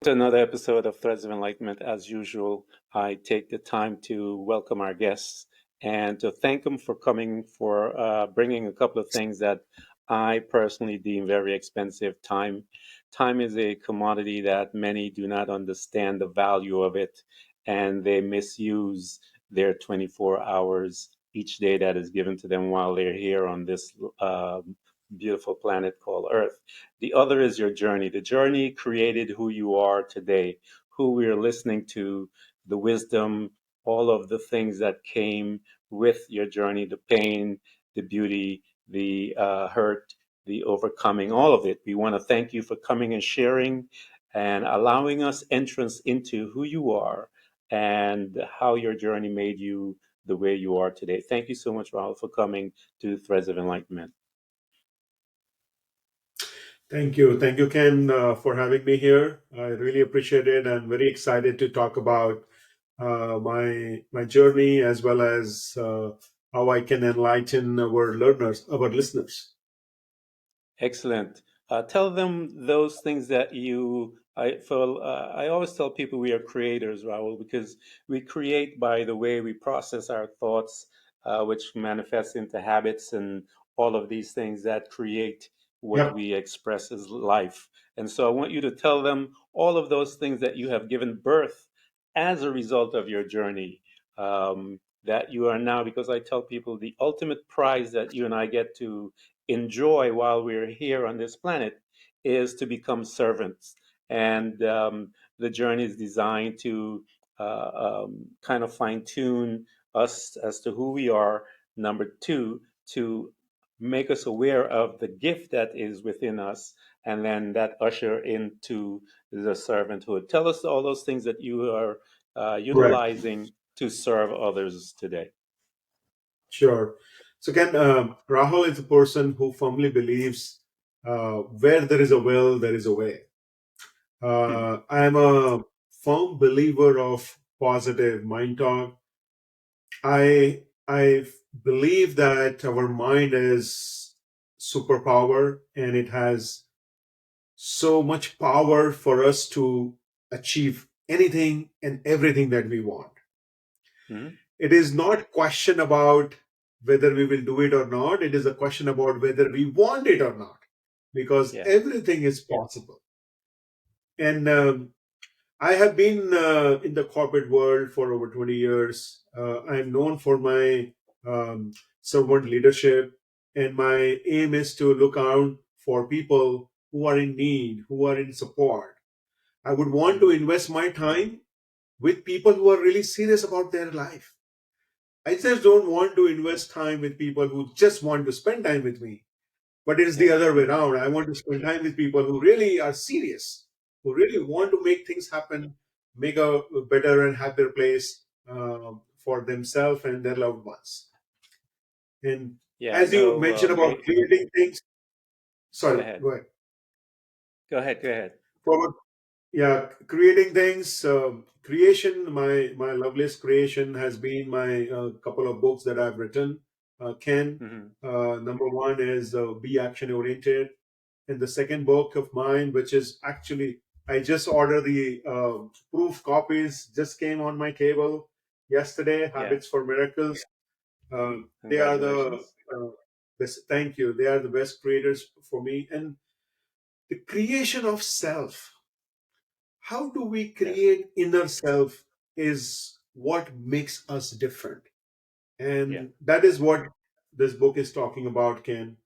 To another episode of Threads of Enlightenment. As usual, I take the time to welcome our guests and to thank them for coming, for bringing a couple of things that I personally deem very expensive. Time is a commodity that many do not understand the value of it, and they misuse their 24 hours each day that is given to them while they're here on this beautiful planet called Earth. The other is your journey. The journey created who you are today, who we are listening to, the wisdom, all of the things that came with your journey, the pain, the beauty, the hurt, the overcoming, all of it. We want to thank you for coming and sharing and allowing us entrance into who you are and how your journey made you the way you are today. Thank you so much, Rahul, for coming to Threads of Enlightenment. Thank you, Ken, for having me here. I really appreciate it. I'm very excited to talk about my journey as well as how I can enlighten our learners, our listeners. Excellent. Tell them those things that I always tell people we are creators, Rahul, because we create by the way we process our thoughts, which manifests into habits and all of these things that create what Yep. we express as life. And so I want you to tell them all of those things that you have given birth as a result of your journey. That you are now, because I tell people the ultimate prize that you and I get to enjoy while we're here on this planet is to become servants. And the journey is designed to kind of fine tune us as to who we are. Number two, to make us aware of the gift that is within us, and then that usher into the servanthood. Tell us all those things that you are Correct. utilizing to serve others today. Sure. So, Ken, Rahul is a person who firmly believes where there is a will, there is a way. I am a firm believer of positive mind talk. I believe that our mind is superpower and it has so much power for us to achieve anything and everything that we want. Mhm. It is not question about whether we will do it or not. It is a question about whether we want it or not, because Yeah. everything is possible. And I have been in the corporate world for over 20 years. I'm known for my servant leadership, and my aim is to look out for people who are in need, who are in support. I would want to Mhm. invest my time with people who are really serious about their life. I just don't want to invest time with people who just want to spend time with me. But it's the Yeah. other way around. I want to spend time with people who really are serious, who really Yeah. want to make things happen, make a better and happier place for themselves and their loved ones. And Yeah. as you No. mentioned about Great. creating things, Go sorry, ahead. go ahead. Go ahead. Go ahead. For Yeah, creating things. Creation. My loveliest creation has been my couple of books that I've written. Ken, Hmm. number one is Be Action Oriented, and the second book of mine, which is actually I just ordered the proof copies. Just came on my table yesterday. Yeah. Habits for Miracles. They are the Congratulations. best. Thank you. They are the best creators for me, and the creation of self. How do we Yes. create inner self is what makes us different, Yeah. and that is what this book is talking about, Ken.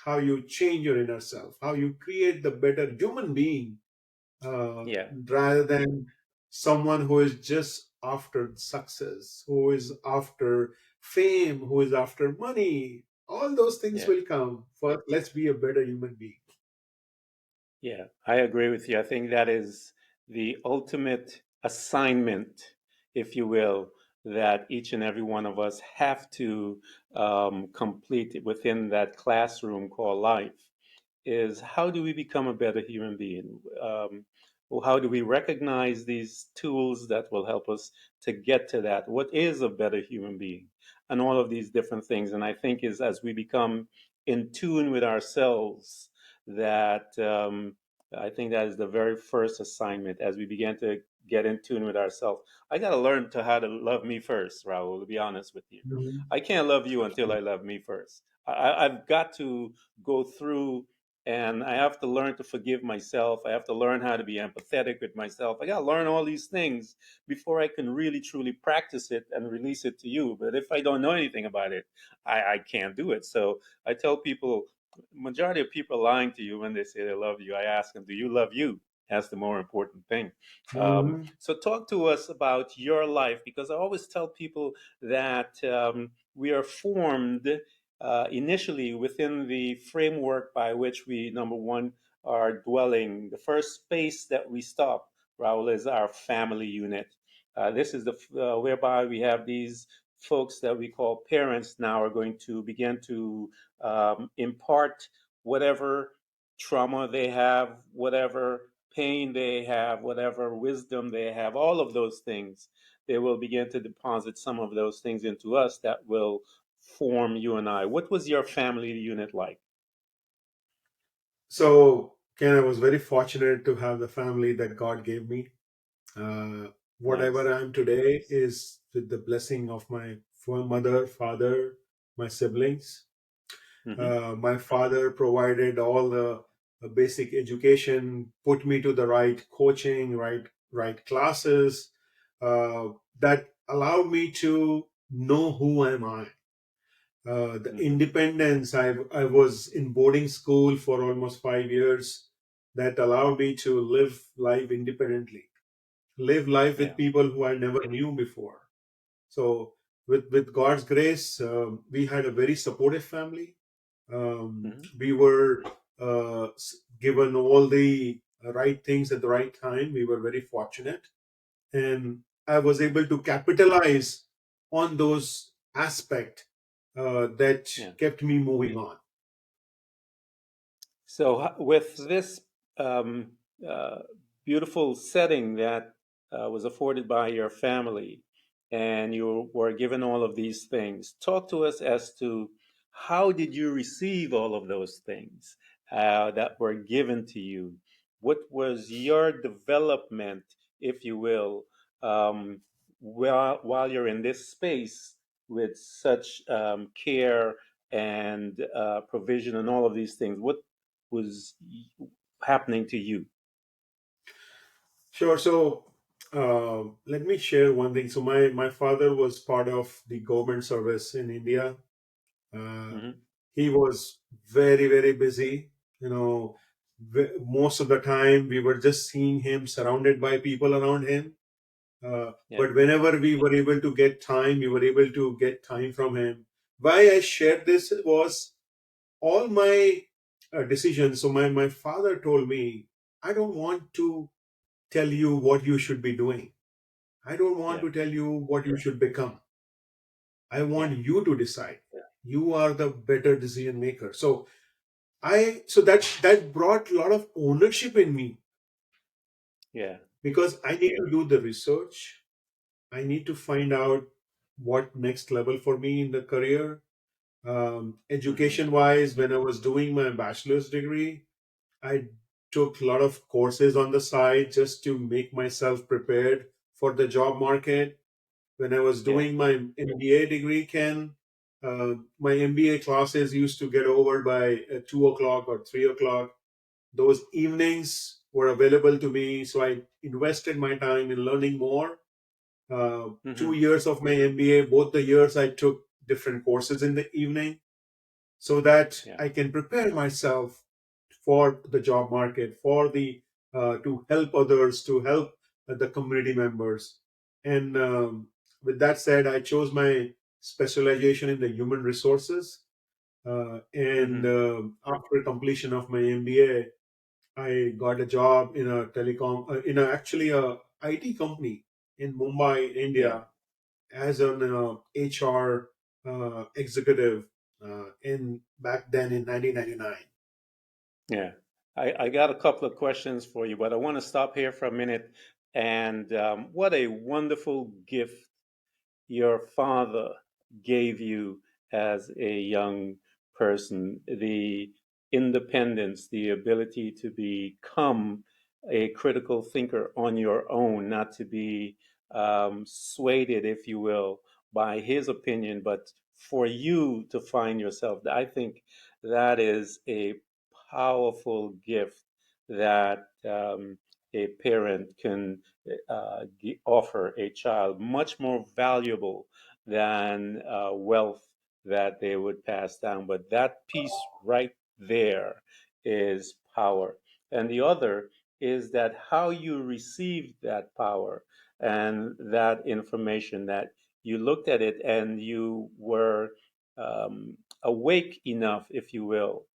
How you change your inner self, how you create the better human being, uh, Yeah. rather than someone who is just after success, who is after fame, who is after money. All those things Yeah. will come, but let's be a better human being. Yeah. I agree with you. I think that is the ultimate assignment, if you will, that each and every one of us have to complete within that classroom called life. Is how do we become a better human being? Or how do we recognize these tools that will help us to get to that? What is a better human being? And all of these different things. And I think is as we become in tune with ourselves, that I think that is the very first assignment as we begin to get in tune with ourselves. I got to learn to how to love me first, Raul, to be honest with you. Mhm. I can't love you until I love me first. I've got to go through and I have to learn to forgive myself. I have to learn how to be empathetic with myself. I got to learn all these things before I can really truly practice it and release it to you. But if I don't know anything about it, I can't do it. So I tell people, majority of people are lying to you when they say they love you. I ask them, do you love you? That's the more important thing. Mhm. So talk to us about your life, because I always tell people that we are formed initially within the framework by which we, number one, are dwelling. The first space that we stop, Raul, is our family unit. This is the whereby we have these folks that we call parents now are going to begin to impart whatever trauma they have, whatever pain they have, whatever wisdom they have, all of those things. They will begin to deposit some of those things into us that will form you and I. What was your family unit like? So, Ken, I was very fortunate to have the family that God gave me. Whatever Nice. I am today is with the blessing of my mother, father, my siblings. Hmm. My father provided all the basic education, put me to the right coaching, right classes, that allowed me to know who am I. The Hmm. independence. I was in boarding school for almost 5 years. That allowed me to live life independently, live life with Yeah. people who I never knew before. So, with God's grace, we had a very supportive family. Hmm. We were given all the right things at the right time. We were very fortunate, and I was able to capitalize on those aspects that Yeah. kept me moving on. So, with this um, uh, beautiful setting that was afforded by your family, and you were given all of these things, talk to us as to how did you receive all of those things that were given to you? What was your development, if you will, while you're in this space with such care and provision and all of these things? What was happening to you? Sure. So let me share one thing. So my father was part of the government service in India. Uh, Hmm. he was very busy. You know, most of the time we were just seeing him surrounded by people around him. Yeah. But whenever we were able to get time, we were able to get time from him. Why I shared this was all my decisions. So my father told me, I don't want to tell you what you should be doing. I don't want Yeah. to tell you what you should become. I Yeah. want you to decide. You are the better decision maker. So that brought a lot of ownership in me Yeah. because I need to do the research. I need to find out what next level for me in the career. Hmm. Education wise, when I was doing my bachelor's degree, I took a lot of courses on the side just to make myself prepared for the job market. When I was Yeah. doing my MBA degree, Ken, my MBA classes used to get over by 2 o'clock or 3 o'clock. Those evenings were available to me, so I invested my time in learning more. 2 years of my MBA, both the years I took different courses in the evening so that Yeah. I can prepare myself for the job market, for the to help others, to help the community members. And with that said, I chose my specialization in the human resources. And Hmm. after completion of my MBA, I got a job in a telecom, in a actually a IT company in Mumbai, Yeah. India, as an HR executive in back then in 1999. Yeah. I got a couple of questions for you, but I want to stop here for a minute. And what a wonderful gift your father gave you as a young person. The independence, the ability to become a critical thinker on your own, not to be swayed, if you will, by his opinion, but for you to find yourself. I think that is a powerful gift that a parent can offer a child, much more valuable than wealth that they would pass down. But that piece right there is power. And the other is that how you receive that power and that information, that you looked at it and you were awake enough, if you will,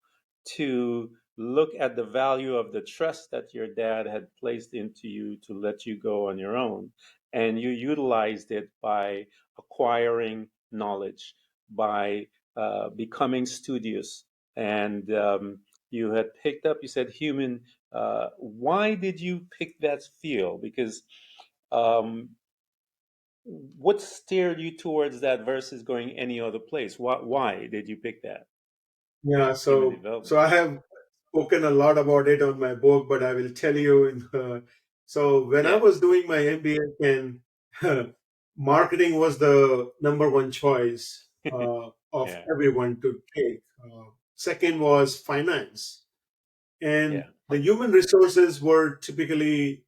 to look at the value of the trust that your dad had placed into you to let you go on your own. And you utilized it by acquiring knowledge, by becoming studious. And you had picked up, you said, human. Why did you pick that field? Because um, what steered you towards that versus going any other place? Why did you pick that? Yeah, Human so development. I have spoken a lot about it on my book, but I will tell you. So when I Yeah. was doing my MBA, and marketing was the number one choice of Yeah. everyone to take. Second was finance, and Yeah. the human resources were typically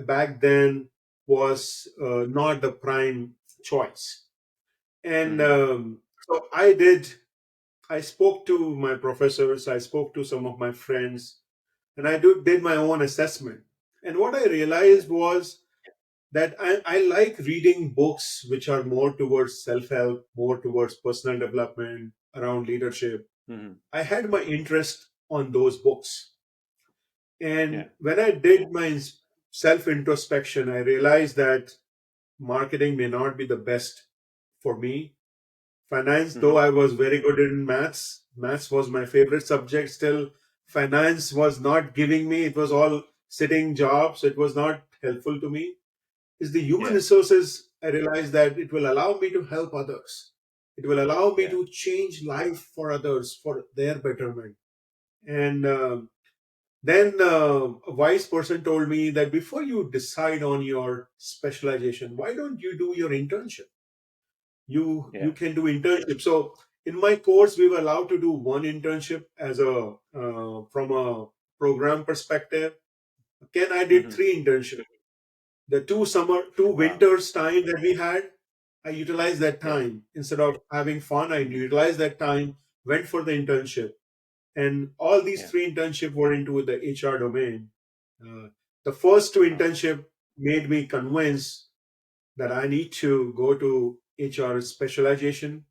back then was not the prime choice. And Hmm. so I spoke to my professors, I spoke to some of my friends, and did my own assessment. And what I Yeah. realized was that I like reading books which are more towards self help, more towards personal development, around leadership. Hmm. I had my interest on those books. Yeah. And when I did my self introspection, I realized that marketing may not be the best for me. Finance, though Hmm. I was very good in maths was my favorite subject. Still, finance was not giving me, it was all sitting jobs. It was not helpful to me. Is the human Yeah. resources, I realized that it will allow me to help others. It will allow me Yeah. to change life for others, for their betterment. And then a wise person told me that before you decide on your specialization, why don't you do your internship? You Yeah. can do internship. So in my course, we were allowed to do one internship as a from a program perspective. Ken, I did Hmm. three internships. The two Wow. winters time that we had, I utilized that Yeah. time instead of having fun. I Hmm. utilized that time, went for the internship, and all these Yeah. three internships were into the HR domain. The first two Wow. internship made me convinced that I need to go to HR specialization,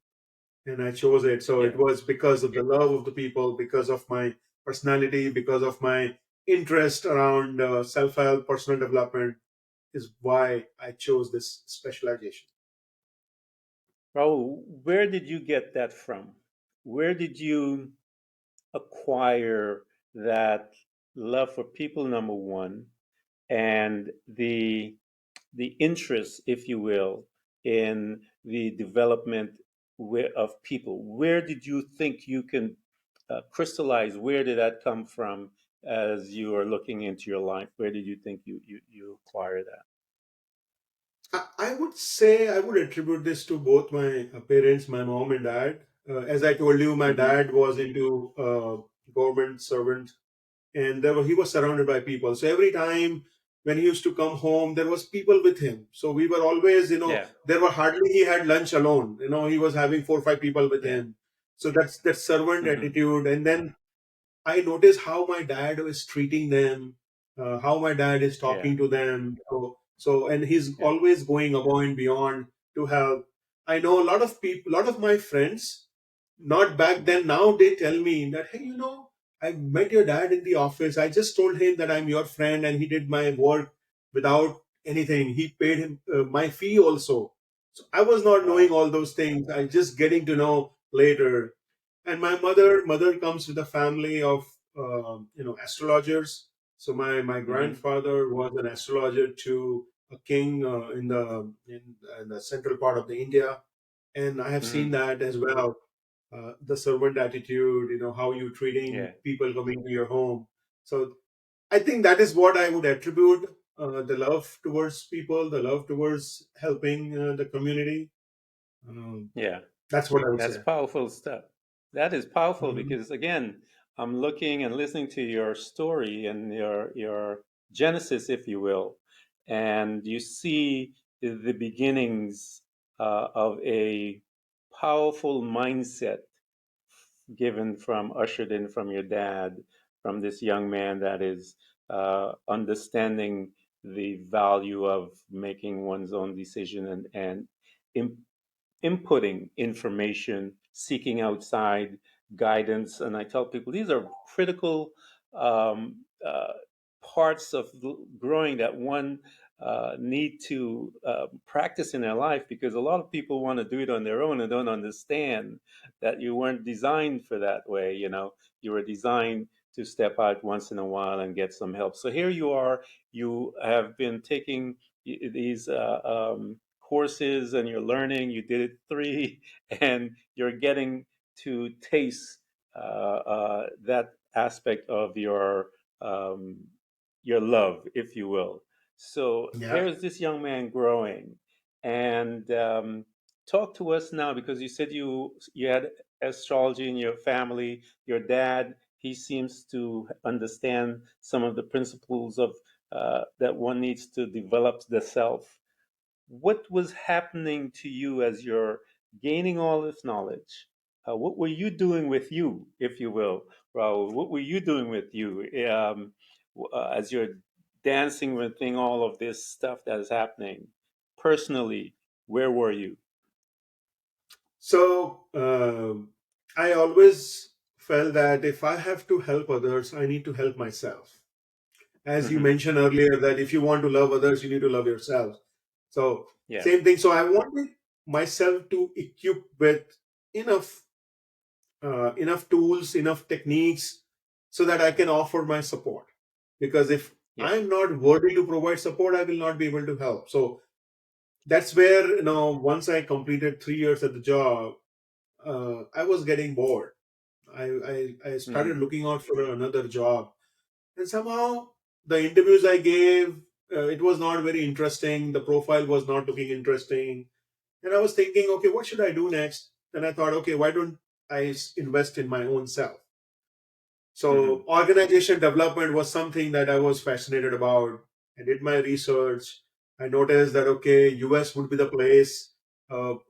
and I chose it. So it Yeah. was because of the love of the people, because of my personality, because of my interest around self help, personal development, is why I chose this specialization. Rahul, where did you get that from? Where did you acquire that love for people, number one, and the interest, if you will, in the development of people? Where did you think you can crystallize? Where did that come from as you are looking into your life? Where did you think you acquire that? I would say I would attribute this to both my parents, my mom and dad. As I told you, my Hmm. dad was into government servant, and he was surrounded by people. So every time when he used to come home, there was people with him. So we were always, Yeah. there were hardly he had lunch alone. He was having 4 or 5 people with Yeah. him. So that's that servant Hmm. attitude. And then I noticed how my dad was treating them, how my dad is Yeah. talking to them. And he's Yeah. always going above and beyond to help. I know a lot of people, a lot of my friends, not back Hmm. then, now they tell me that, hey, I met your dad in the office. I just told him that I'm your friend and he did my work without anything. He paid him my fee also. So I was not knowing Wow. all those things. I just getting to know later. And my mother comes with a family of astrologers. So my Hmm. grandfather was an astrologer to a king in the central part of the India, and I have seen Hmm. that as well. the servant attitude, how you treating Yeah. people coming to your home. So I think that is what I would attribute, the love towards people, the love towards helping the community. Um, Yeah. that's what I would That's say. powerful stuff. That is powerful Mhm. because again, I'm looking and listening to your story and your genesis, if you will, and you see the beginnings of a powerful mindset given from ushered in from your dad, from this young man that is understanding the value of making one's own decision and inputting information, seeking outside guidance. And I tell people these are critical um, parts of growing that one need to practice in their life because a lot of people want to do it on their own and don't understand that you weren't designed for that way. You were designed to step out once in a while and get some help. So here you are. You have been taking these courses and you're learning. You did it three, and you're getting to taste that aspect of um, your love, if you will. So Yeah. here's this young man growing, and talk to us now because you said you had astrology in your family. Your dad, he seems to understand some of the principles of that one needs to develop the self. What was happening to you as you're gaining all this knowledge? What were you doing with you, if you will, Rahul? What were you doing with you as you're dancing with all of this stuff that is happening? Personally, where were you? So I always felt that if I have to help others, I need to help myself. As you Hmm. mentioned earlier, that if you want to love others, you need to love yourself. So Yeah, same thing. So I wanted myself to equip with enough enough tools, enough techniques, so that I can offer my support. Because if yeah. I'm not worthy to provide support, I will not be able to help. So that's where, once I completed 3 years at the job, I was getting bored. I started Hmm. looking out for another job, and somehow the interviews I gave, it was not very interesting. The profile was not looking interesting, and I was thinking, okay, what should I do next? Then I thought, okay, why don't I invest in my own self? So Hmm. organization development was something that I was fascinated about. I did my research. I noticed that okay, US would be the place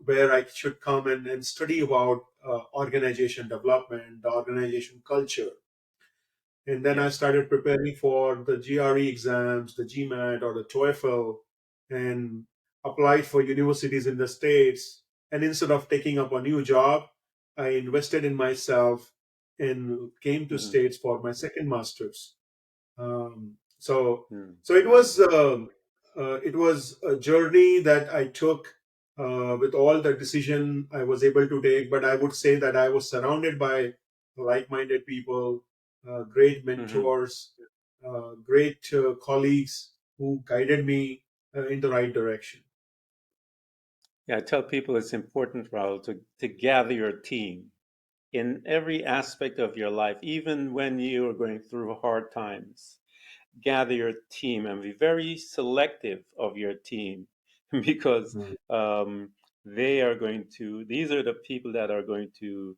where I should come and study about organization development, the organization culture. And then I Yeah. started preparing for the GRE exams, the GMAT or the TOEFL, and applied for universities in the States. And instead of taking up a new job, I invested in myself and came to Hmm. States for my second master's. Um, so, Hmm. so it was a journey that I took with all the decision I was able to take. But I would say that I was surrounded by like-minded people, great Hmm. mentors, great colleagues who guided me in the right direction. Yeah, I tell people it's important, Rahul, to gather your team in every aspect of your life, even when you are going through hard times. Gather your team and be very selective of your team because Mm. um, these are the people that are going to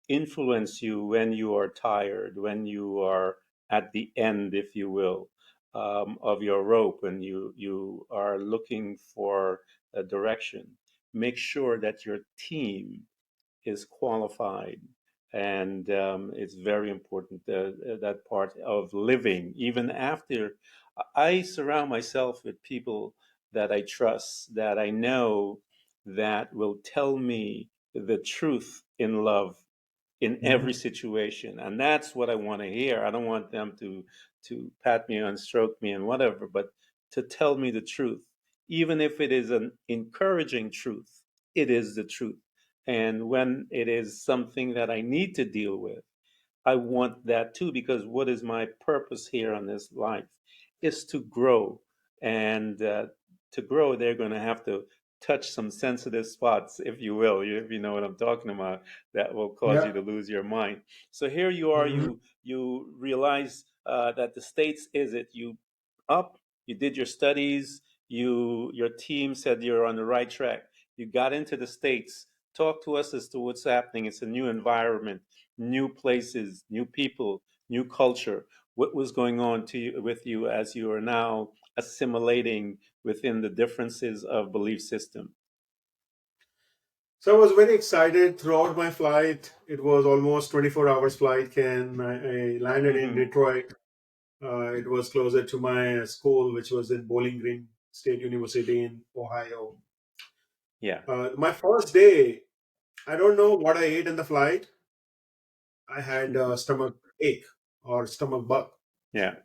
influence you when you are tired, when you are at the end, if you will, of your rope and you are looking for a direction. Make sure that your team is qualified. And it's very important that part of living. Even after I surround myself with people that I trust, that I know that will tell me the truth in love in every Mhm. situation, and that's what I want to hear. I don't want them to pat me and stroke me and whatever, but to tell me the truth, even if it is an encouraging truth. It is the truth, and when it is something that I need to deal with, I want that too, because what is my purpose here on this life is to grow, and to grow, they're going to have to touch some sensitive spots, if you will, if you know what I'm talking about, that will cause you Yeah. to lose your mind. So here you are, Hmm. you realize that the States is it. You up, you did your studies, your team said you're on the right track. You got into the States. Talk to us as to what's happening. It's a new environment, new places, new people, new culture. What was going on to you, with you as you are now assimilating within the differences of belief system? So I was very excited throughout my flight. It was almost 24 hours flight. I landed in Hmm. Detroit. It was closer to my school, which was in Bowling Green State University in Ohio. Yeah. My first day, I don't know what I ate in the flight. I had stomach ache or stomach bug. Yeah.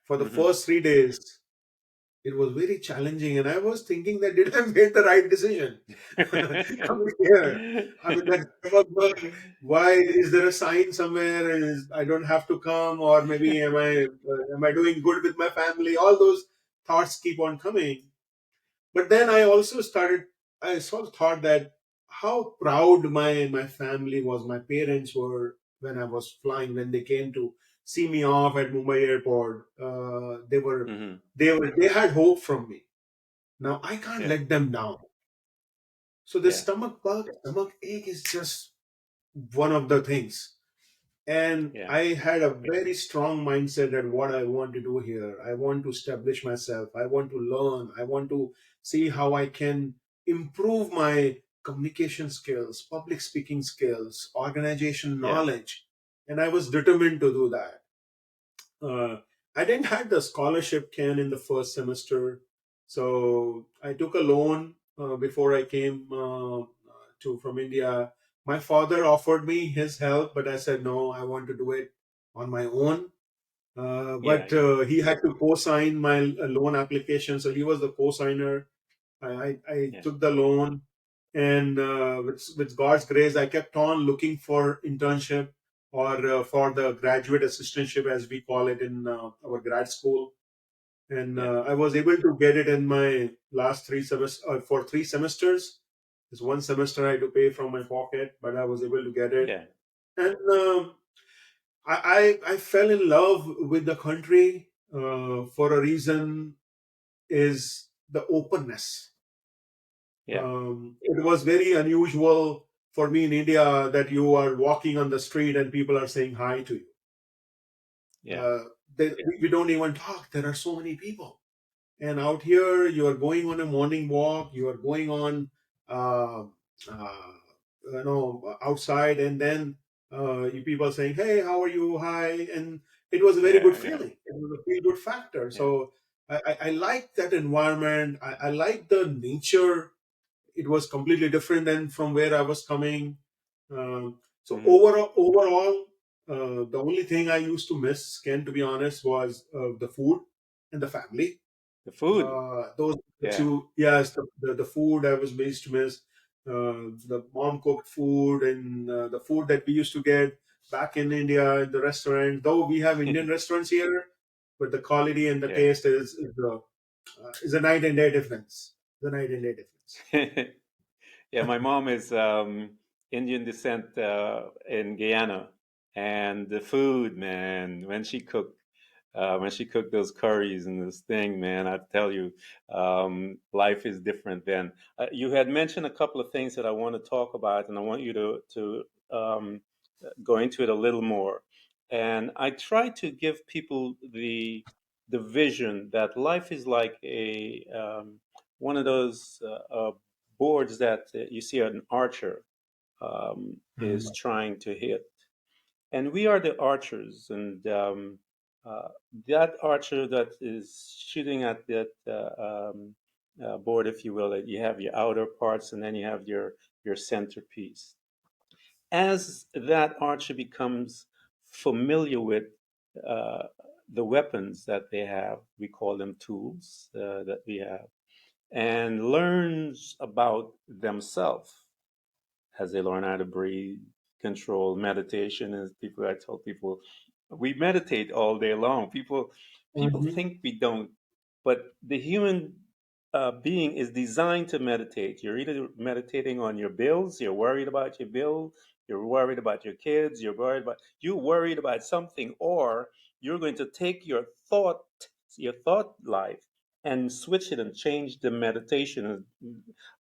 For the Hmm. first 3 days, it was very challenging, and I was thinking that did I make the right decision coming here? I mean, that stomach bug. Why is there a sign somewhere? Is I don't have to come, or maybe am I doing good with my family? All those thoughts keep on coming. But then I sort of thought that how proud my family was, my parents were when I was flying, when they came to see me off at Mumbai airport. Hmm. They had hope from me. Now I can't Yeah. let them down. So this Yeah. stomach bug, stomach ache is just one of the things. And Yeah. I had a very strong mindset at what I want to do here. I want to establish myself. I want to learn. I want to see how I can improve my communication skills, public speaking skills, organization Yeah. knowledge. And I was determined to do that. Uh, I didn't have the scholarship can in the first semester, so I took a loan before I came to from India. My father offered me his help, but I said no. I want to do it on my own. Yeah. But Yeah. he had to co-sign my loan application, so he was the co-signer. I Yeah. took the loan, and with God's grace, I kept on looking for internship or for the graduate assistantship, as we call it in our grad school. And Yeah. I was able to get it in my last 3 semesters for 3 semesters. This one semester I had to pay from my pocket, but I was able to get it. Yeah. And I fell in love with the country for a reason is the openness. Yeah. It was very unusual for me in India that you are walking on the street and people are saying hi to you. Yeah. Uh, we don't even talk. There are so many people. And out here, you are going on a morning walk. You are going on, uh, uh, outside, and then you people are saying, "Hey, how are you? Hi," and it was a very good Yeah. Yeah. feeling. It was a feel good factor. Yeah. So I like that environment. I like the nature. It was completely different than from where I was coming. So Hmm. the only thing I used to miss, Ken, to be honest, was the food and the family. The food. Those the Yeah. two, yes, the food I was based to miss. The mom cooked food and the food that we used to get back in India in the restaurant. Though we have Indian restaurants here, but the quality and the Yeah. taste is a night and day difference. The night and day difference. Yeah, my mom is Indian descent in Guyana, and the food, man, when she cooked those curries and this thing, man, I tell you, life is different then. You had mentioned a couple of things that I want to talk about, and I want you to go into it a little more. And I try to give people the vision that life is like a one of those boards that you see an archer is Mhm. trying to hit, and we are the archers, and uh, that archer that is shooting at that board, if you will, that you have your outer parts, and then you have your centerpiece. As that archer becomes familiar with uh, the weapons that they have, we call them tools that we have, and learns about themselves as they learn how to breathe, control, meditation. As people, I tell people, we meditate all day long. People Mhm. think we don't, but the human being is designed to meditate. You're either meditating on your bills, you're worried about your bill, you're worried about your kids, you're worried about something, or you're going to take your thought life and switch it and change the meditation.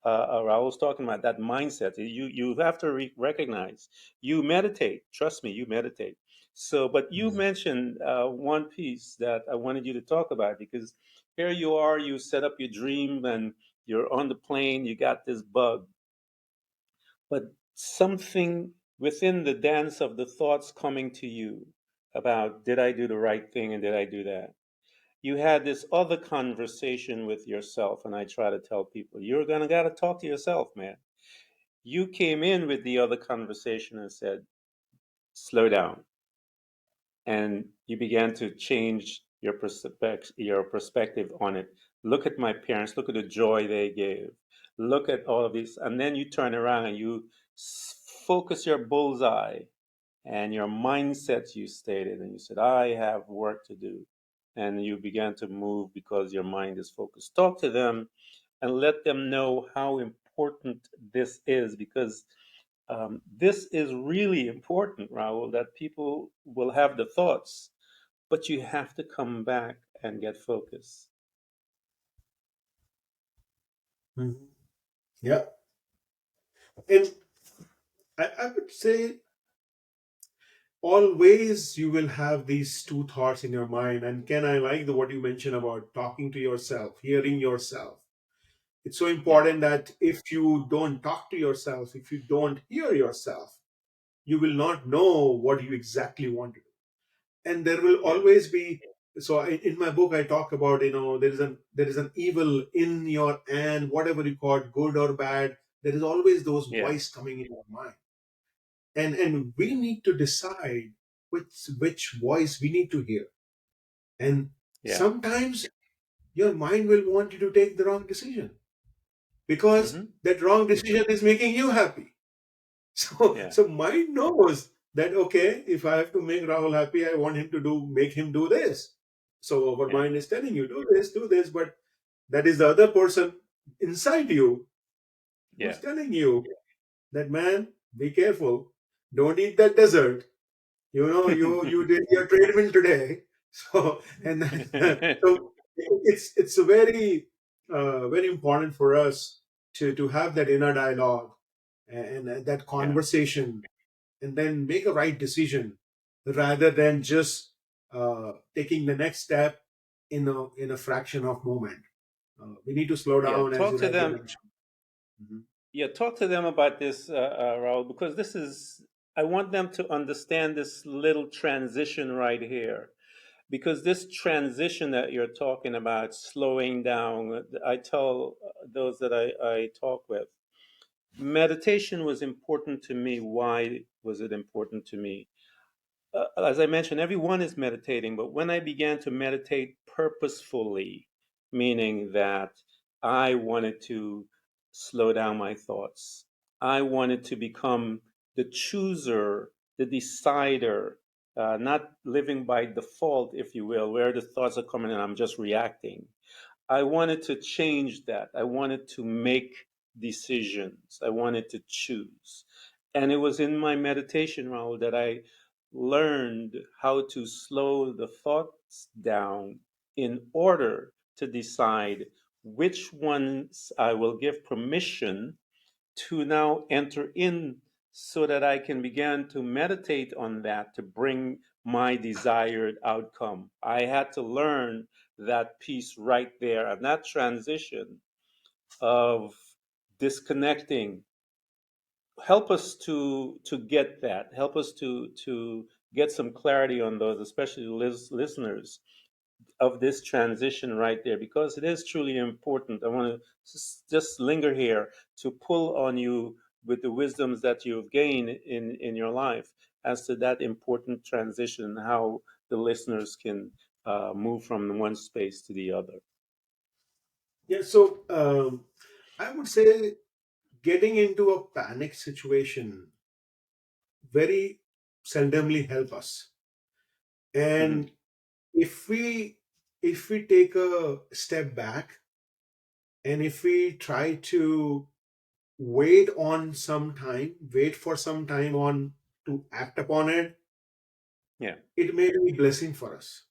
I was talking about that mindset. You have to recognize you meditate. Trust me, you meditate. So, but you Mhm. mentioned one piece that I wanted you to talk about because here you are, you set up your dream and you're on the plane, you got this bug, but something within the dance of the thoughts coming to you about did I do the right thing and did I do that? You had this other conversation with yourself, and I try to tell people you're gonna gotta talk to yourself, man. You came in with the other conversation and said, slow down, and you began to change your perspective on it. Look at my parents, look at the joy they gave, look at all of this, and then you turn around and you focus your bullseye and your mindset, you stated, and you said, I have work to do, and you began to move because your mind is focused. Talk to them and let them know how important this is, because this is really important, Raul, that people will have the thoughts, but you have to come back and get focused. Mhm. Yeah. And I would say always you will have these two thoughts in your mind. And Ken, I like what you mentioned about talking to yourself, hearing yourself. It's so Yeah, important that if you don't talk to yourself, if you don't hear yourself, you will not know what you exactly want to do. And there will yeah, always be, so in my book I talk about, there is an evil in your, and whatever you call it, good or bad, there is always those yeah, voice coming in your mind. And we need to decide which voice we need to hear. And yeah. sometimes your mind will want you to take the wrong decision because Hmm. that wrong decision is making you happy. Yeah, So mind knows that, okay, if I have to make Rahul happy, I want him to make him do this. So our yeah, mind is telling you, do this, but that is the other person inside you who's yeah. telling you that, man, be careful, don't eat that dessert. You did your treadmill today. So and so it's a very important for us to have that inner dialogue and that Yeah, conversation, and then make a right decision rather than just taking the next step in a fraction of moment. We need to slow yeah. down, as you Talk to rightly them. mentioned. Mhm. Yeah, talk to them about this, Raul, because this is. I want them to understand this little transition right here, because this transition that you're talking about, slowing down. I tell those that I talk with, meditation was important to me. Why was it important to me? As I mentioned, everyone is meditating, but when I began to meditate purposefully, meaning that I wanted to slow down my thoughts, I wanted to become the chooser, the decider, not living by default, if you will, where the thoughts are coming and I'm just reacting. I wanted to change that. I wanted to make decisions. I wanted to choose. And it was in my meditation, Raul, that I learned how to slow the thoughts down in order to decide which ones I will give permission to now enter in, so that I can begin to meditate on that to bring my desired outcome. I had to learn that piece right there, and that transition of disconnecting help us to get that, help us to get some clarity on those, especially listeners, of this transition right there, because it is truly important. I want to just linger here to pull on you with the wisdoms that you've gained in your life as to that important transition, how the listeners can move from one space to the other. Yeah, so I would say getting into a panic situation very seldomly help us. Hmm. And if we take a step back And if we try to wait for some time on to act upon it, Yeah. it may be a blessing for us.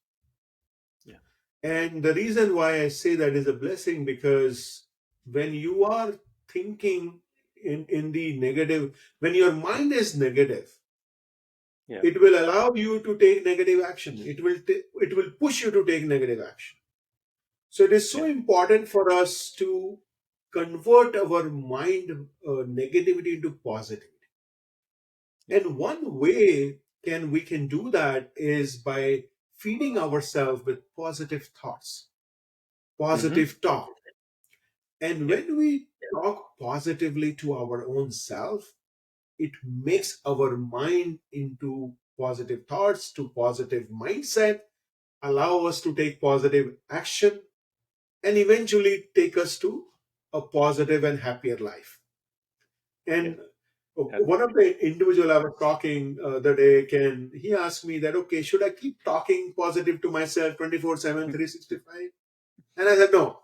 Yeah. And the reason why I say that is a blessing, because when you are thinking in the negative, when your mind is negative, Yeah. it will allow you to take negative action. It will push you to take negative action. So it is so Yeah. important for us to convert our mind negativity into positivity. Yeah. And one way can we can do that is by feeding ourselves with positive thoughts, Mm-hmm. positive talk. And Yeah. when we talk positively to our own self, it makes our mind into positive thoughts, to positive mindset, allow us to take positive action, and eventually take us to a positive and happier life. Yeah. And That, one of the individual I was talking the day, Ken, he asked me that, okay, should I keep talking positive to myself 24/7, 365? And I said, no.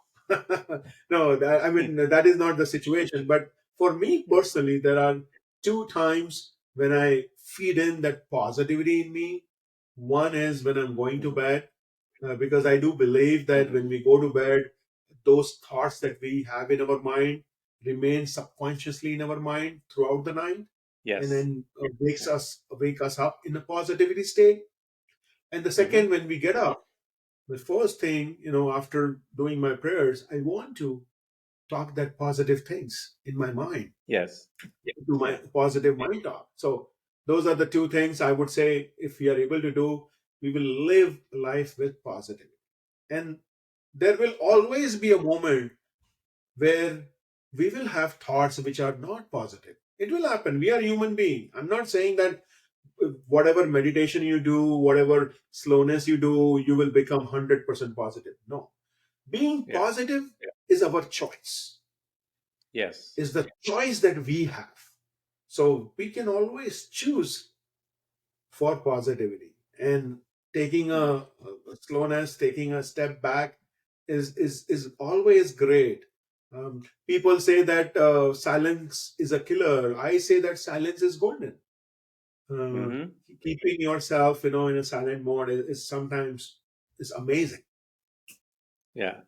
No, I mean, that is not the situation. But for me personally, there are two times when I feed in that positivity in me. One is when I'm going to mm-hmm. bed, because I do believe that Mm-hmm. when we go to bed, those thoughts that we have in our mind remain subconsciously in our mind throughout the night, and Yes. then Yeah. wake us up in a positivity state. And the Mm-hmm. second, when we get up, the first thing, after doing my prayers, I want to talk that positive things in my mind, Yes. do my Yeah. positive mind talk. So those are the two things I would say, if we are able to do, we will live life with positivity. And there will always be a moment where we will have thoughts which are not positive. It will happen. We are human beings. I'm not saying that whatever meditation you do, whatever slowness you do, you will become 100% positive. No. Being Yeah. positive is our choice, Yes. is the choice that we have. So we can always choose for positivity. And taking Yeah. a slowness, taking a step back is always great. People say that silence is a killer. I say that silence is golden. Uh, Mm-hmm. Keeping yourself, in a silent mode is sometimes is amazing. Yeah.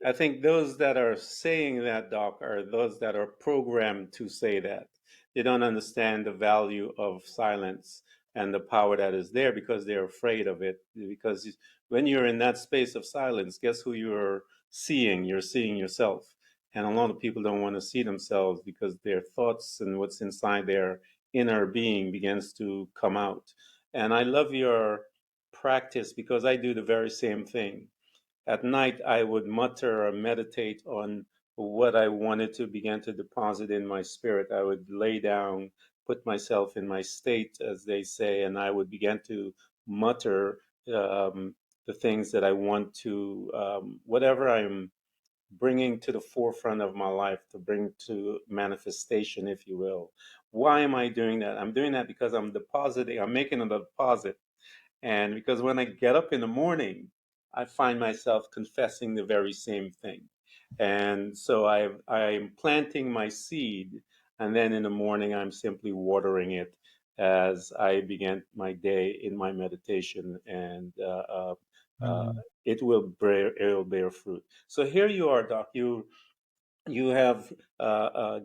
I think those that are saying that, Doc, are those that are programmed to say that. They don't understand the value of silence and the power that is there because they're afraid of it. Because when you're in that space of silence, guess who you're seeing? You're seeing yourself. And a lot of people don't want to see themselves because their thoughts and what's inside their inner being begins to come out. And I love your practice because I do the very same thing. At night, I would mutter or meditate on what I wanted to begin to deposit in my spirit. I would lay down, put myself in my state, as they say, and I would begin to mutter the things that I want to, whatever I'm bringing to the forefront of my life, to bring to manifestation, if you will. Why am I doing that? I'm doing that because I'm making a deposit, and because when I get up in the morning, I find myself confessing the very same thing. And so I'm planting my seed, and then in the morning, I'm simply watering it as I begin my day in my meditation, and uh, Mhm. it will bear fruit. So here you are, Doc. You have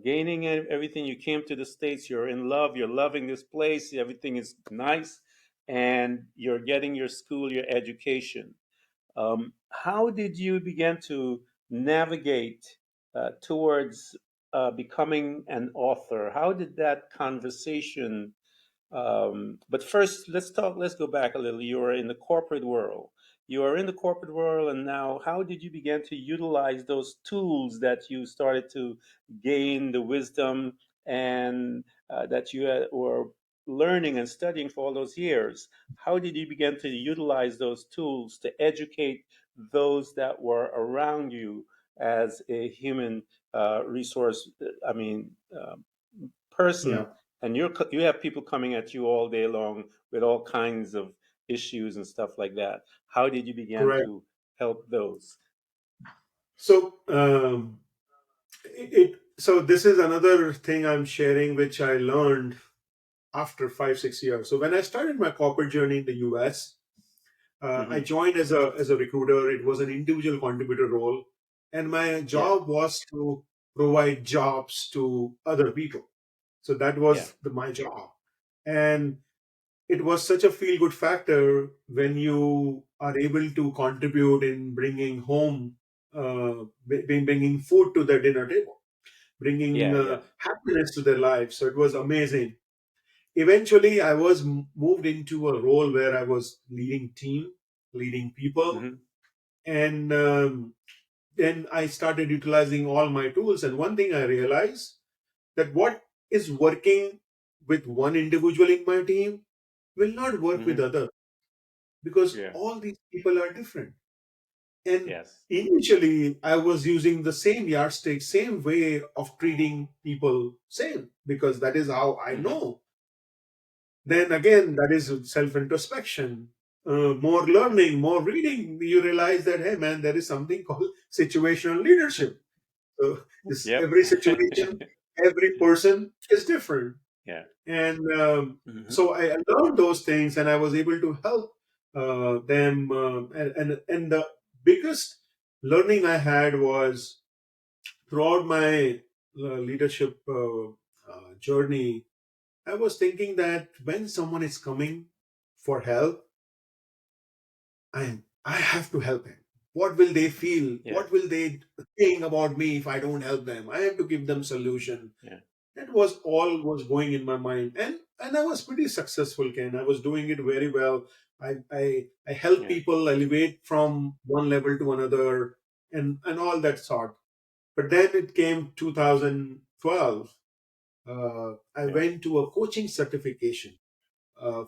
gaining everything. You came to the States, you're in love, you're loving this place, everything is nice, and you're getting your school, your education. How did you begin to navigate towards becoming an author? How did that conversation, but first, let's go back a little. You were in the corporate world. You are in the corporate world, and now how did you begin to utilize those tools that you started to gain the wisdom and that you were learning and studying for all those years? How did you begin to utilize those tools to educate those that were around you as a human resource? I mean, person, Yeah, and you have people coming at you all day long with all kinds of issues and stuff like that. How did you begin correct. to help those? So, So this is another thing I'm sharing, which I learned after 5 6 years. So when I started my corporate journey in the US, I Hmm. joined as a recruiter. It was an individual contributor role, and my Yeah, job was to provide jobs to other people. So that yeah. was my job, and it was such a feel good factor when you are able to contribute in bringing home, bringing food to their dinner table, bringing Yeah, yeah. happiness to their lives. So it was amazing. Eventually, I was moved into a role where I was leading team, leading people, Hmm. and then I started utilizing all my tools. And one thing I realized, that what is working with one individual in my team will not work with Hmm. other, because Yeah. all these people are different. And Yes. initially, I was using the same yardstick, same way of treating people, same, because that is how I Hmm. know. Yeah. Then again, that is self introspection, more Yeah. learning, more reading. You realize that, hey, man, there is something called situational leadership. So this Yep. every situation, every person is different. Yeah. And Hmm. so I learned those things, and I was able to help them. And the biggest learning I had was throughout my leadership journey. I was thinking that when someone is coming for help, I have to help them. What will they feel? Yeah. What will they think about me if I don't help them? I have to give them solution. Yeah. That was all was going in my mind, and I was pretty successful, Ken. I was doing it very well. I help Yeah. people elevate from one level to another, and all that sort. But then it came 2012. I Yeah. went to a coaching certification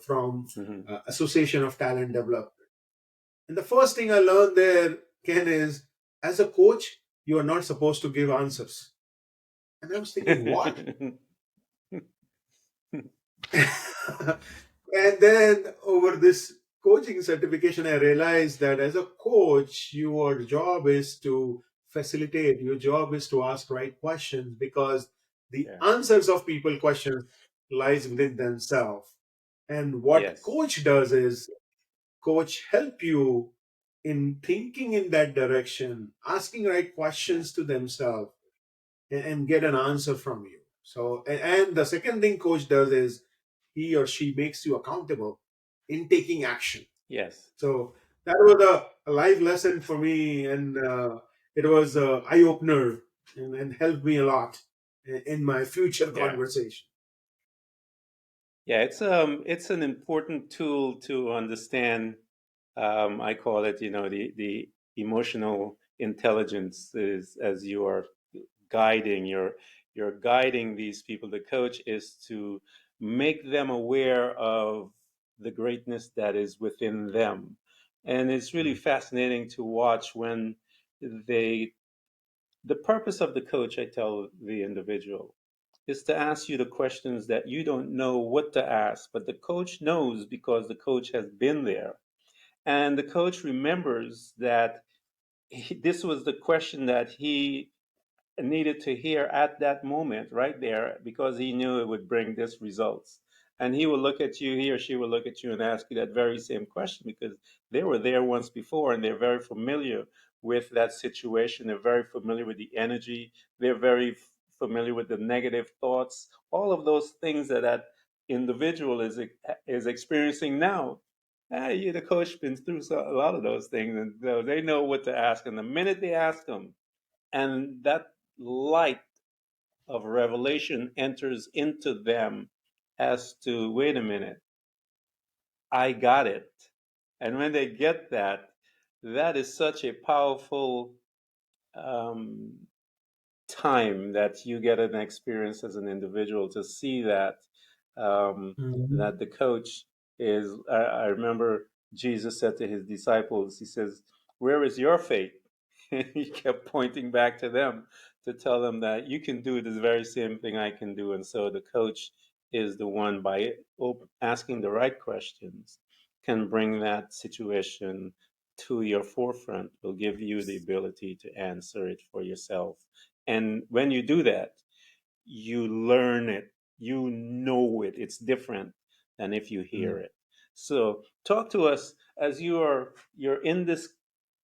from Hmm. Association of Talent Development. And the first thing I learned there, Ken, is as a coach, you are not supposed to give answers. And I was thinking, what? And then over this coaching certification, I realized that as a coach, your job is to facilitate, your job is to ask right questions, because the Yeah. answers of people questions lies within themselves. And what Yes. coach does is coach help you in thinking in that direction, asking right Yeah. questions to themselves, and get an answer from you. So, and the second thing coach does is he or she makes you accountable in taking action. Yes. So that was a life lesson for me, and it was a eye opener, and helped me a lot in my future Yeah. conversation. Yeah. It's an important tool to understand. I call it, the emotional intelligence is as you are guiding you're guiding these people. The coach is to make them aware of the greatness that is within them, and it's really Mm. fascinating to watch when they the purpose of the coach, I tell the individual, is to ask you the questions that you don't know what to ask, but the coach knows because the coach has been there, and the coach remembers that this was the question that he needed to hear at that moment right there because he knew it would bring this results. And he will look at you, he or she will look at you and ask you that very same question because they were there once before and they're very familiar with that situation. They're very familiar with the energy. They're very familiar with the negative thoughts, all of those things that that individual is experiencing now. You, the coach, been through a lot of those things, and so they know what to ask. And the minute they ask them, and that light of revelation enters into them as to, wait a minute, I got it. And when they get that, that is such a powerful um, time that you get an experience as an individual to see that that Mhm. the coach is. I remember Jesus said to his disciples, he says, "Where is your faith?" He kept pointing back to them to tell them that you can do this very same thing I can do. And so the coach is the one, by asking the right questions, can bring that situation to your forefront, will give you the ability to answer it for yourself And when you do that, you learn it, you know it. It's different than if you hear Mm. it. So talk to us as you're in this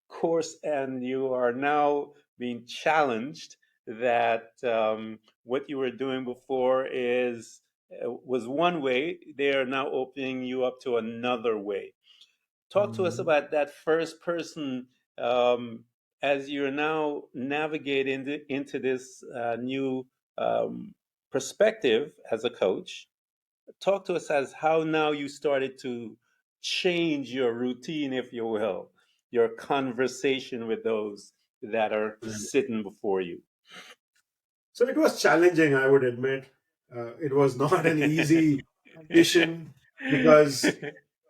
course and you are now being challenged that what you were doing before is was one way. They are now opening you up to another way. Talk to us Mm. about that first person um, as you're now navigating into this new um, perspective as a coach. Talk to us as how now you started to change your routine, if you will, your conversation with those that are sitting before you. So it was challenging, I would admit. It was not an easy transition because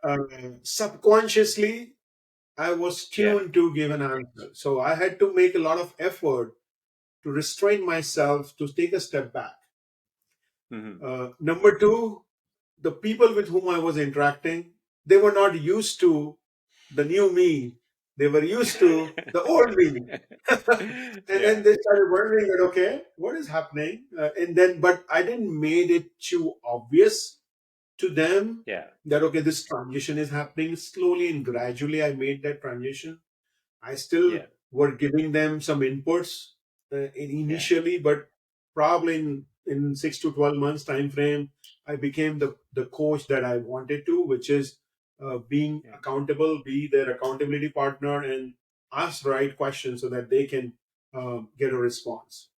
uh, subconsciously I was Yeah. tuned to give an answer. So I had to make a lot of effort to restrain myself to take a step back. Hmm. Number two, the people with whom I was interacting, they were not used to the new me. They were used to the old me. And Yeah. then they started wondering that, okay, what is happening? And then, but I didn't made it too obvious to them Yeah. that, okay, this transition is happening slowly and gradually. I made that transition. I still Yeah. were giving them some inputs Yeah. initially, but probably in 6 to 12 months time frame, I became the coach that I wanted to, which is being Yeah. accountable, be their accountability partner, and ask right questions so that they can get a response.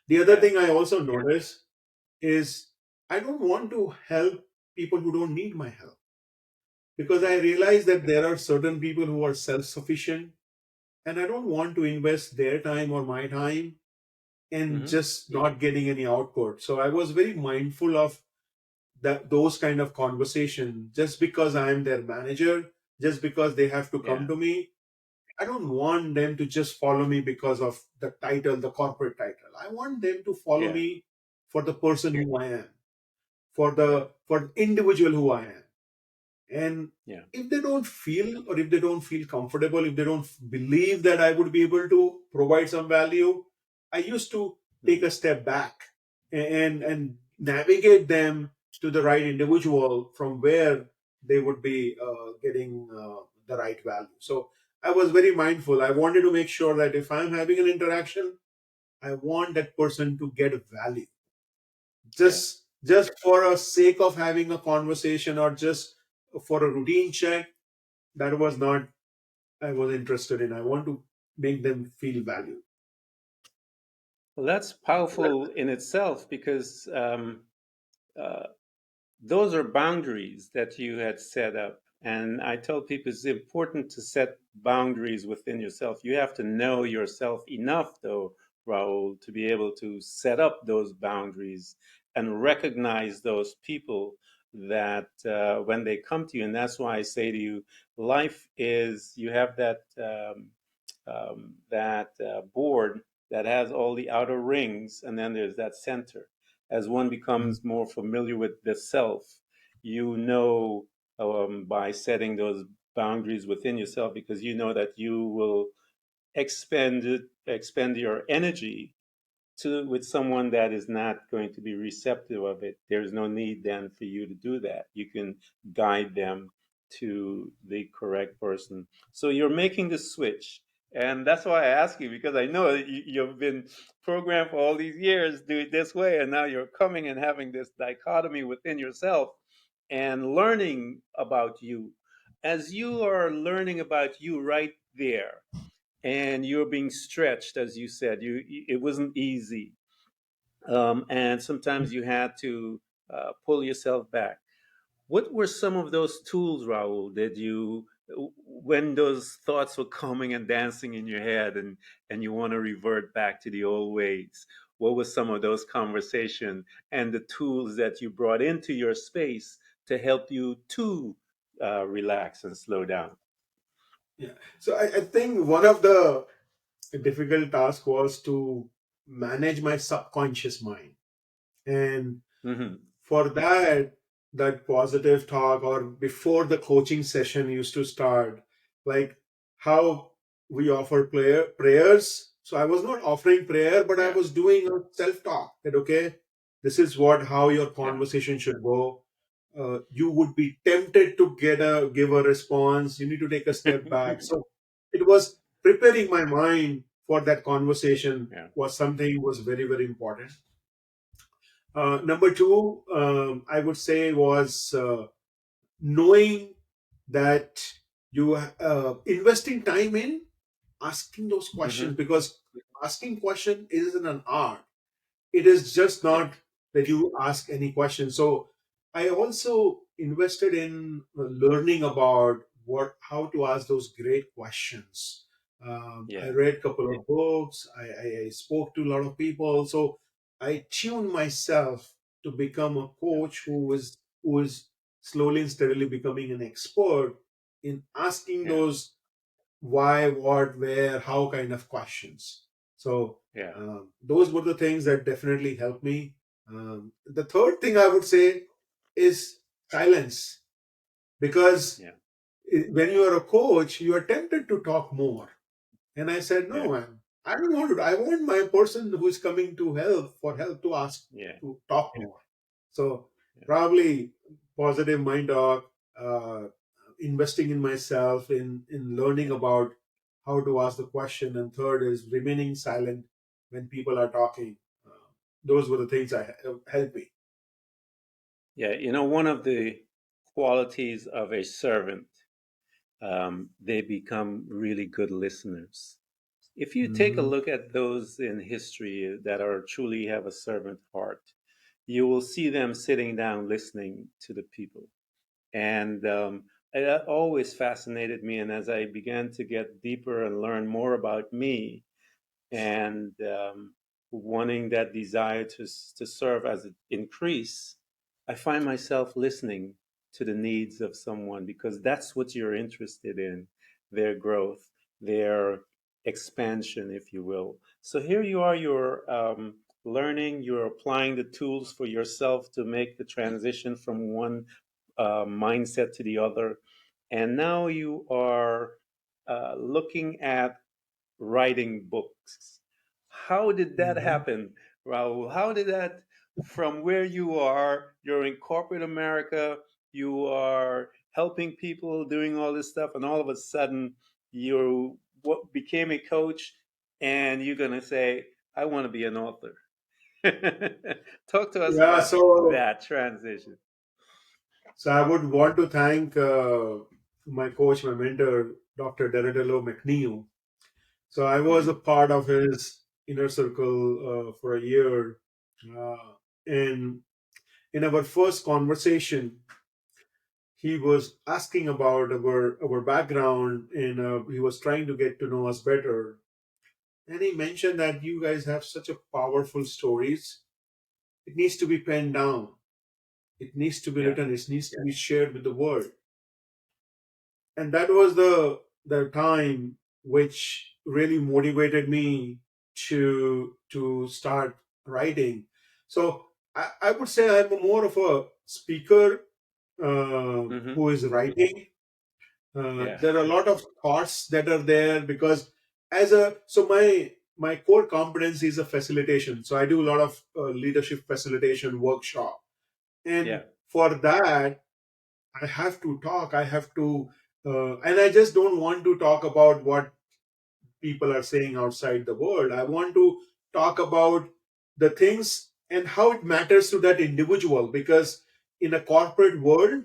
The other Yeah. thing I also noticed is I don't want to help people who don't need my help because I Yeah. realize that there are certain people who are self sufficient and I don't want to invest their time or my time and Hmm. just not getting any output. So I was very mindful of that those kind of conversation. Just because I am their manager, just because they have to come Yeah. to me, I don't want them to just follow me because of the title, the corporate title. I want them to follow Yeah. me for the person who I am, Yeah. for the individual who I am. And Yeah. if they don't feel or if they don't feel comfortable, if they don't believe that I would be able to provide some value, I used to take Hmm. a step back and navigate them to the right individual from where they would be getting the right value. So I was very mindful. I wanted to make sure that if I'm having an interaction, I want that person to get value. Yeah. Just for a sake of having a conversation or just for a routine check, that was not I was interested in. I want to make them feel valued. Well, that's powerful in itself because uh, those are boundaries that you had set up. And I tell people it's important to set boundaries within yourself. You have to know yourself enough, though, Raul, to be able to set up those boundaries and recognize those people that when they come to you. And that's why I say to you, life is, you have that board that has all the outer rings, and then there's that center. As one Mm. becomes more familiar with the self, you know, by setting those boundaries within yourself, because you know that you will expend your energy to with someone that is not going to be receptive of it. There's no need then for you to do that. You can guide them to the correct person. So you're making the switch. And that's why I ask you, because I know you've been programmed for all these years, do it this way, and now you're coming and having this dichotomy within yourself and learning about you. As you are learning about you right there, and you're being stretched, as you said, it wasn't easy, and sometimes you had to pull yourself back. What were some of those tools, Raul? Did you, when those thoughts were coming and dancing in your head, and you want to revert back to the old ways? What were some of those conversations and the tools that you brought into your space to help you to relax and slow down? Yeah. So I think one of the difficult tasks was to manage my subconscious mind. And Hmm. for that, that positive talk or before the coaching session used to start, like how we offer prayers So I was not offering prayer, but I Yeah. was doing a self-talk that, okay, this is what how your Yeah. conversation should go. You would be tempted to give a response. You need to take a step back. So it was preparing my mind for that conversation Yeah. was something was very, very important. Number two, I would say was knowing that you investing time in asking those questions, Hmm. because asking question isn't an art. It is just Yeah. not that you ask any question. So I also invested in learning about what how to ask those great questions. I Yeah. read a couple of books. I spoke to a lot of people. So I tuned myself to become a Yeah. coach who is slowly and steadily becoming an expert in asking Yeah. those why, what, where, how kind of questions. So Yeah. those were the things that definitely helped me. The third thing I would say is silence, because Yeah. when you are a coach, you are tempted to talk more. And I said, Yeah. no, man, I don't want to. I want my person who is coming to help for help to ask Yeah. to talk more. So Yeah. probably positive mind talk, investing in myself, in learning Yeah. about how to ask the question, and third is remaining silent when people are talking. Those were the things I helped me. Yeah. One of the qualities of a servant, they become really good listeners. If you take a Hmm. look at those in history that are truly have a servant heart, you will see them sitting down listening to the people. And it always fascinated me. And as I began to get deeper and learn more about me, and wanting that desire to serve as it increase, I find myself listening to the needs of someone because that's what you're interested in, their growth, their expansion, if you will. So here you are, you're learning, you're applying the tools for yourself to make the transition from one mindset to the other. And now you are looking at writing books. How did that Hmm. happen, Rahul? How did that, from where you are, you're in corporate America, you are helping people, doing all this stuff, and all of a sudden you what became a coach, and you're going to say, I want to be an author. Talk to us Yeah, about so that transition. I would want to thank my coach, my mentor, Dr. Deretello McNeil. So I was a Hmm. part of his inner circle for a year, uh, and in our first conversation, he was asking about our background, and he was trying to get to know us better. And he mentioned that you guys have such a powerful stories. It needs to be penned down. It needs to be Yeah. written. It needs to be shared with the world. And that was the time which really motivated me to start writing. So I would say I'm more of a speaker Hmm. who is writing. Yeah. There are a lot of thoughts that are there, because as a so my core competence is a facilitation. So I do a lot of leadership facilitation workshop, and Yeah. for that I have to talk. I have to, and I just don't want to talk about what people are saying outside the world. I want to talk about the things and how it matters to that individual, because in a corporate world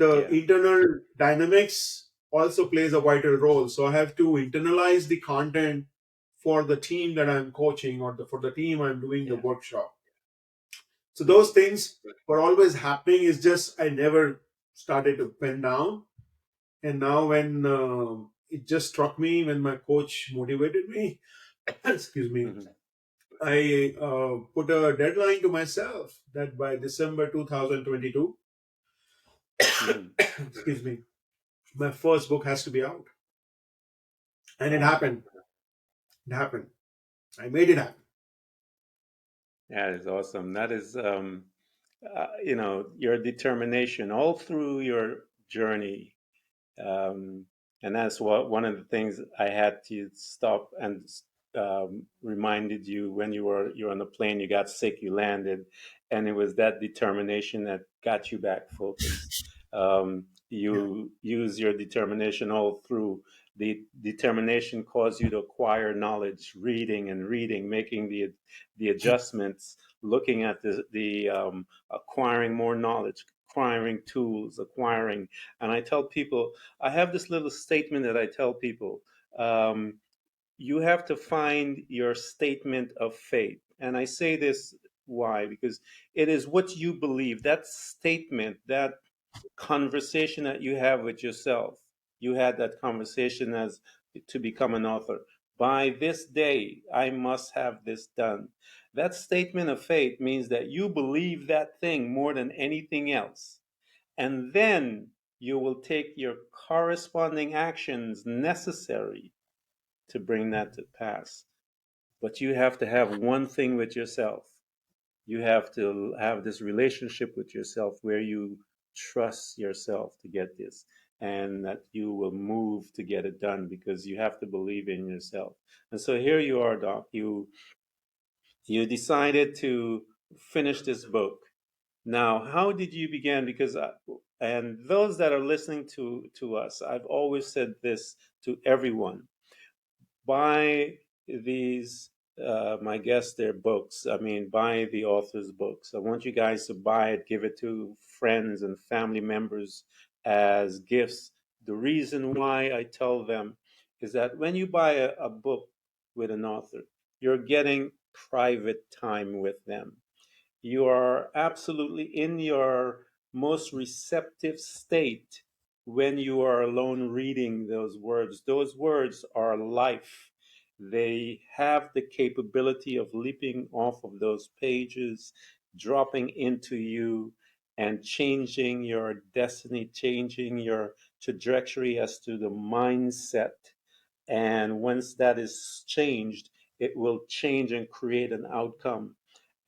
the Yeah. internal dynamics also plays a vital role. So I have to internalize the content for the team that I'm coaching, or for the team I'm doing the Yeah. workshop. So those things were always happening. It's just I never started to pen down. And now when it just struck me when my coach motivated me, excuse me, Hmm. I put a deadline to myself that by December 2022, Hmm. excuse me, my first book has to be out. And it Wow. happened. It happened. I made it happen. That is awesome. That is, your determination all through your journey. Um, and that's what one of the things I had to stop and reminded you when you're on the plane, you got sick, you landed, and it was that determination that got you back focused. Yeah. You use your determination all through. The determination caused you to acquire knowledge, reading and reading, making the adjustments, looking at the acquiring more knowledge, acquiring tools, acquiring. And I tell people, I have this little statement that I tell people. Um, you have to find your statement of faith. And I say this why? Because it is what you believe. That statement, that conversation that you have with yourself. You had that conversation as to become an author. By this day, I must have this done. That statement of faith means that you believe that thing more than anything else. And then you will take your corresponding actions necessary to bring that to pass. But you have to have one thing with yourself. You have to have this relationship with yourself where you trust yourself to get this and that you will move to get it done because you have to believe in yourself. And so here you are, Doc. You decided to finish this book. Now, how did you begin? Because and those that are listening to us, I've always said this to everyone: buy these my guess their books. I mean, buy the author's books. I want you guys to buy it, give it to friends and family members as gifts. The reason why I tell them is that when you buy a book with an author, you're getting private time with them. You are absolutely in your most receptive state when you are alone reading those words. Those words are life. They have the capability of leaping off of those pages, dropping into you, and changing your destiny, changing your trajectory as to the mindset. And once that is changed, it will change and create an outcome.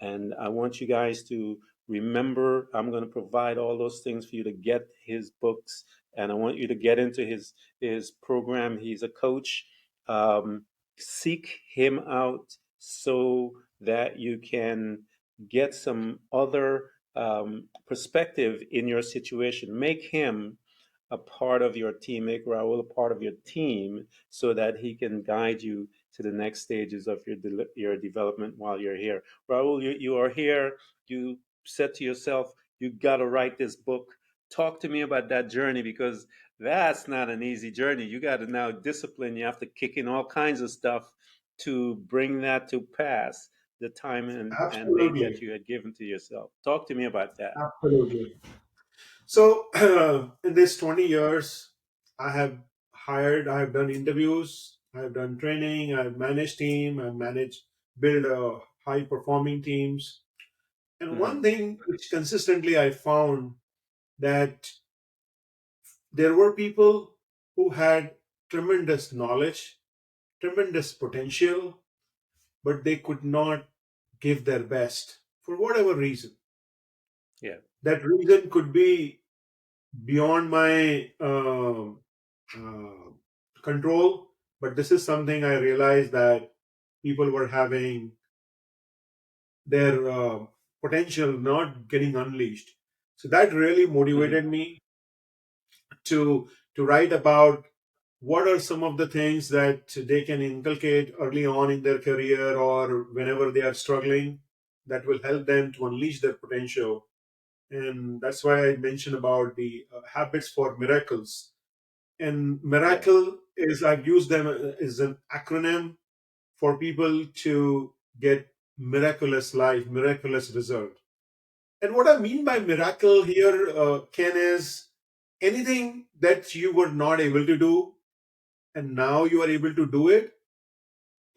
And I want you guys to remember, I'm going to provide all those things for you to get his books. And I want you to get into his program. He's a coach. Seek him out so that you can get some other perspective in your situation. Make him a part of your team, make Raul a part of your team so that he can guide you to the next stages of your development while you're here. Raul, you are here. You said to yourself, you got to write this book. Talk to me about that journey because that's not an easy journey. You got to now discipline. You have to kick in all kinds of stuff to bring that to pass, the time and date that Absolutely. you had given to yourself. Talk to me about that. Absolutely. So, in this 20 years, I have I have done interviews, I have done training, I've managed team, I've managed, build high performing teams. And one Hmm. thing which consistently I found that there were people who had tremendous knowledge, tremendous potential, but they could not give their best for whatever reason. Yeah. That reason could be beyond my uh, control, but this is something I realized that people were having their potential not getting unleashed. So that really Hmm. motivated me to write about what are some of the things that they can inculcate early on in their career or whenever they are struggling that will help them to unleash their potential. And that's why I mentioned about the habits for miracles. And Yeah. miracle is, I've used them as an acronym for people to get miraculous life, miraculous result. And what I mean by miracle here, Ken, is anything that you were not able to do and now you are able to do it.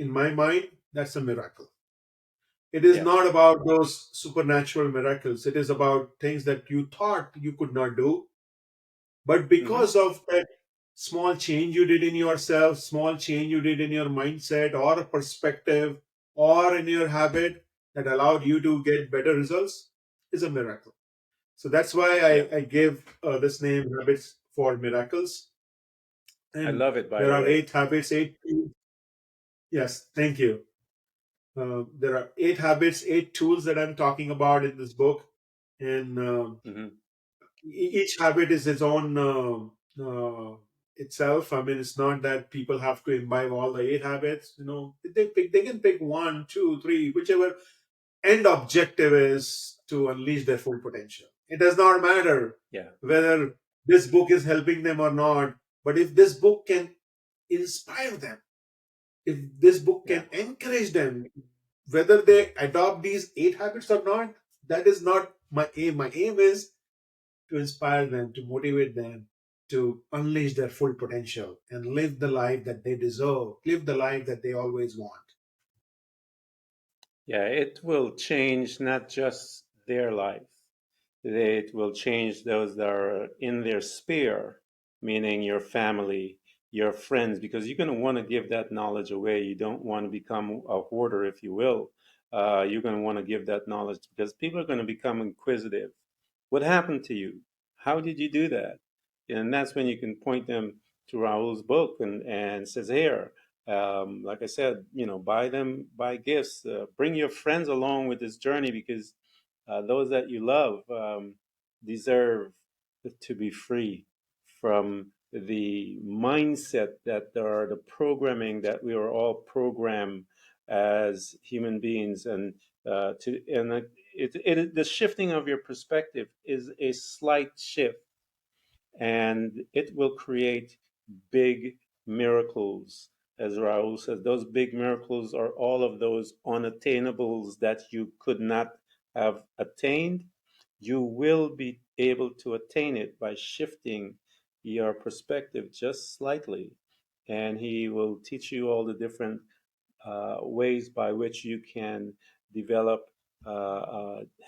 In my mind, that's a miracle. It is Yeah. not about those supernatural miracles. It is about things that you thought you could not do. But Hmm. because of that small change you did in yourself, small change you did in your mindset or perspective or in your habit that allowed you to get better results, is a miracle. So that's why Yeah. I gave this name Habits for Miracles. I And love it, by there the are way. 8 habits, 8. Yes, thank you. There are 8 habits, 8 tools that I'm talking about in this book, and Hmm. each habit is its own itself. I mean, it's not that people have to imbibe all the 8 habits. They can pick one, two, three, whichever end objective is to unleash their full potential. It does not matter Yeah, whether this book is helping them or not, but if this book can inspire them, if this book yeah. can encourage them, whether they adopt these 8 habits or not, that is not my aim. My aim is to inspire them, to motivate them, to unleash their full potential and live the life that they deserve, live the life that they always want. Yeah, it will change not just their life, it will change those that are in their sphere, meaning your family, your friends, because you're going to want to give that knowledge away. You don't want to become a hoarder, if you will. You're going to want to give that knowledge because people are going to become inquisitive. What happened to you? How did you do that? And that's when you can point them to Raul's book and says, here, like I said, buy them, buy gifts, bring your friends along with this journey because those that you love deserve to be free from the mindset that there are the programming that we are all programmed as human beings, and the shifting of your perspective is a slight shift, and it will create big miracles. As Raul says, those big miracles are all of those unattainables that you could not have attained. You will be able to attain it by shifting your perspective just slightly. And he will teach you all the different ways by which you can develop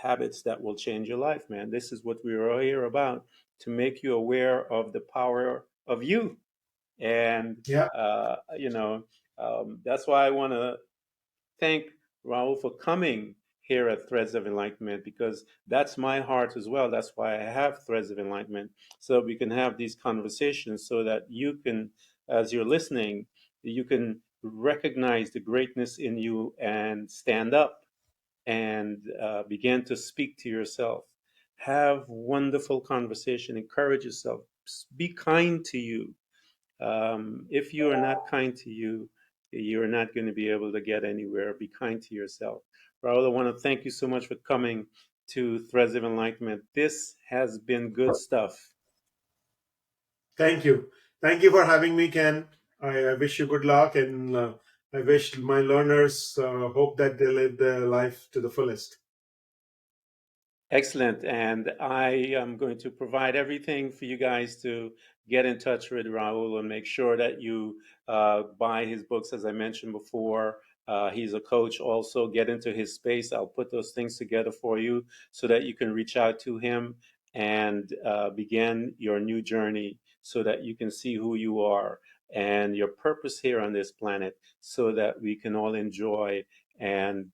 habits that will change your life, man. This is what we are here about, to make you aware of the power of you. And, Yeah, that's why I want to thank Raul for coming here at Threads of Enlightenment, because that's my heart as well. That's why I have Threads of Enlightenment, so we can have these conversations so that you can, as you're listening, you can recognize the greatness in you and stand up and begin to speak to yourself. Have wonderful conversation. Encourage yourself. Be kind to you. If you are not kind to you, you're not going to be able to get anywhere. Be kind to yourself. Raul, I want to thank you so much for coming to Threads of Enlightenment. This has been good stuff. thank you. Thank you for having me, Ken. I wish you good luck, and I wish my learners hope that they live their life to the fullest. Excellent. And I am going to provide everything for you guys to get in touch with Raul and make sure that you buy his books, as I mentioned before. He's a coach also. Get into his space. I'll put those things together for you so that you can reach out to him and begin your new journey so that you can see who you are and your purpose here on this planet so that we can all enjoy and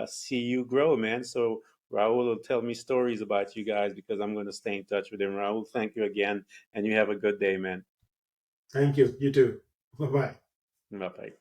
see you grow, man. So, Raul will tell me stories about you guys because I'm going to stay in touch with him. Raul, thank you again, and you have a good day, man. Thank you. You too. Bye bye. Bye bye.